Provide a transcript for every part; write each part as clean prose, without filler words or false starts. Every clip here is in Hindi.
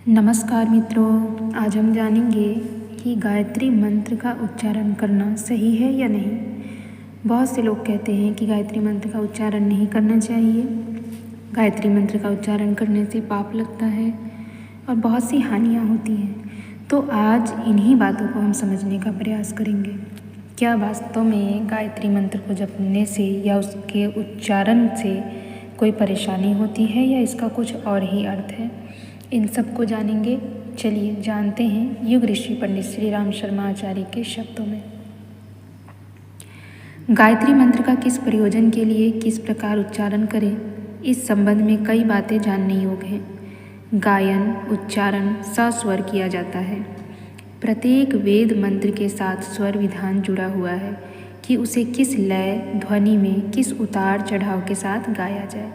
नमस्कार मित्रों, आज हम जानेंगे कि गायत्री मंत्र का उच्चारण करना सही है या नहीं। बहुत से लोग कहते हैं कि गायत्री मंत्र का उच्चारण नहीं करना चाहिए, गायत्री मंत्र का उच्चारण करने से पाप लगता है और बहुत सी हानियाँ होती हैं। तो आज इन्हीं बातों को हम समझने का प्रयास करेंगे। क्या वास्तव में गायत्री मंत्र को जपने से या उसके उच्चारण से कोई परेशानी होती है या इसका कुछ और ही अर्थ है, इन सब को जानेंगे। चलिए जानते हैं युग ऋषि पंडित श्री राम शर्मा आचार्य के शब्दों में। गायत्री मंत्र का किस प्रयोजन के लिए किस प्रकार उच्चारण करें, इस संबंध में कई बातें जानने योग्य हैं। गायन उच्चारण सस्वर किया जाता है। प्रत्येक वेद मंत्र के साथ स्वर विधान जुड़ा हुआ है कि उसे किस लय ध्वनि में किस उतार चढ़ाव के साथ गाया जाए।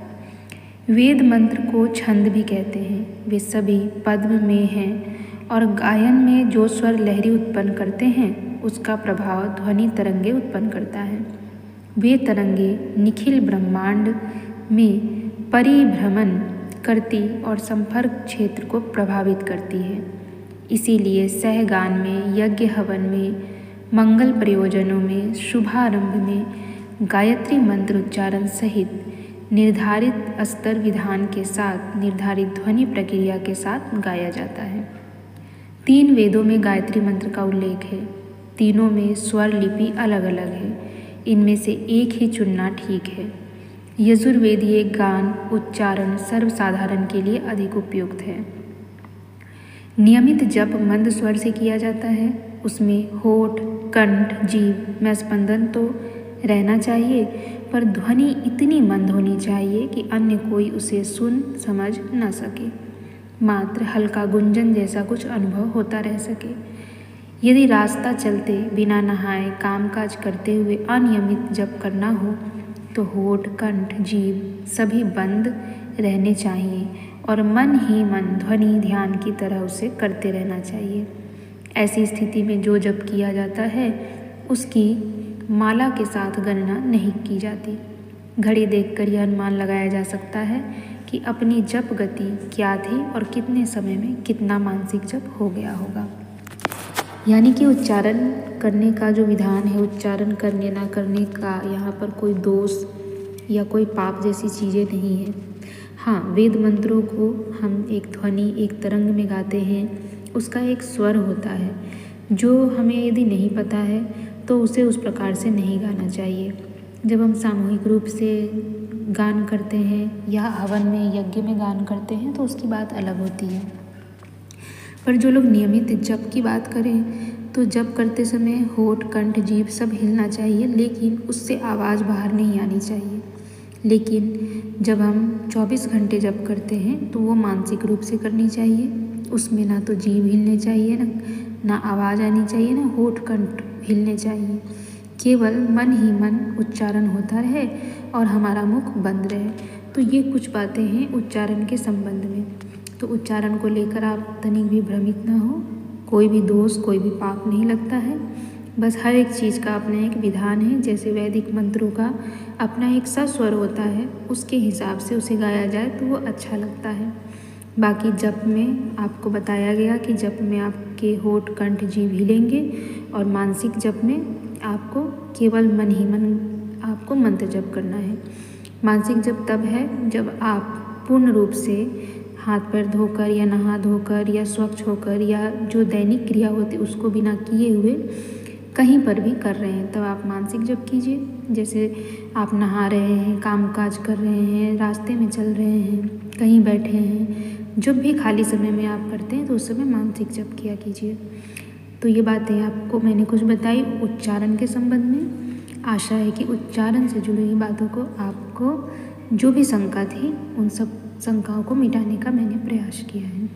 वेद मंत्र को छंद भी कहते हैं। वे सभी पद्म में हैं और गायन में जो स्वर लहरी उत्पन्न करते हैं उसका प्रभाव ध्वनि तरंगे उत्पन्न करता है। वे तरंगे निखिल ब्रह्मांड में परिभ्रमण करती और संपर्क क्षेत्र को प्रभावित करती है। इसीलिए सहगान में, यज्ञ हवन में, मंगल प्रयोजनों में, शुभारंभ में गायत्री मंत्र उच्चारण सहित निर्धारित स्तर विधान के साथ निर्धारित ध्वनि प्रक्रिया के साथ गाया जाता है। 3 वेदों में गायत्री मंत्र का उल्लेख है। तीनों में स्वर लिपि अलग अलग है। इनमें से एक ही चुनना ठीक है। यजुर्वेदीय गान उच्चारण सर्वसाधारण के लिए अधिक उपयुक्त है। नियमित जप मंद स्वर से किया जाता है। उसमें होठ, कंठ, जीभ में स्पंदन तो रहना चाहिए, पर ध्वनि इतनी मंद होनी चाहिए कि अन्य कोई उसे सुन समझ न सके, मात्र हल्का गुंजन जैसा कुछ अनुभव होता रह सके। यदि रास्ता चलते बिना नहाए कामकाज करते हुए अनियमित जप करना हो तो होठ, कंठ, जीभ सभी बंद रहने चाहिए और मन ही मन ध्वनि ध्यान की तरह उसे करते रहना चाहिए। ऐसी स्थिति में जो जप किया जाता है उसकी माला के साथ गणना नहीं की जाती। घड़ी देखकर यह अनुमान लगाया जा सकता है कि अपनी जप गति क्या थी और कितने समय में कितना मानसिक जप हो गया होगा। यानी कि उच्चारण करने का जो विधान है, उच्चारण करने ना करने का यहाँ पर कोई दोष या कोई पाप जैसी चीज़ें नहीं है। हाँ, वेद मंत्रों को हम एक ध्वनि एक तरंग में गाते हैं, उसका एक स्वर होता है जो हमें यदि नहीं पता है तो उसे उस प्रकार से नहीं गाना चाहिए। जब हम सामूहिक रूप से गान करते हैं या हवन में यज्ञ में गान करते हैं तो उसकी बात अलग होती है। पर जो लोग नियमित जप की बात करें तो जप करते समय होठ, कंठ, जीभ सब हिलना चाहिए, लेकिन उससे आवाज़ बाहर नहीं आनी चाहिए। लेकिन जब हम 24 घंटे जप करते हैं तो वो मानसिक रूप से करनी चाहिए। उसमें ना तो जीभ हिलने चाहिए, ना आवाज़ आनी चाहिए, ना होठ कंठ हिलने चाहिए। केवल मन ही मन उच्चारण होता रहे और हमारा मुख बंद रहे। तो ये कुछ बातें हैं उच्चारण के संबंध में। तो उच्चारण को लेकर आप तनिक भी भ्रमित ना हो। कोई भी दोष, कोई भी पाप नहीं लगता है। बस हर एक चीज़ का अपना एक विधान है। जैसे वैदिक मंत्रों का अपना एक सस्वर होता है, उसके हिसाब से उसे गाया जाए तो वो अच्छा लगता है। बाकी जप में आपको बताया गया कि जप में आपके होठ, कंठ, जीभ हिलेंगे और मानसिक जप में आपको केवल मन ही मन आपको मंत्र जप करना है। मानसिक जप तब है जब आप पूर्ण रूप से हाथ पैर धोकर या नहा धोकर या स्वच्छ होकर या जो दैनिक क्रिया होती है उसको बिना किए हुए कहीं पर भी कर रहे हैं, तब आप मानसिक जप कीजिए। जैसे आप नहा रहे हैं, कामकाज कर रहे हैं, रास्ते में चल रहे हैं, कहीं बैठे हैं, जब भी खाली समय में आप करते हैं तो उस समय मानसिक जप किया कीजिए। तो ये बातें आपको मैंने कुछ बताई उच्चारण के संबंध में। आशा है कि उच्चारण से जुड़ी हुई बातों को आपको जो भी शंका थी उन सब शंकाओं को मिटाने का मैंने प्रयास किया है।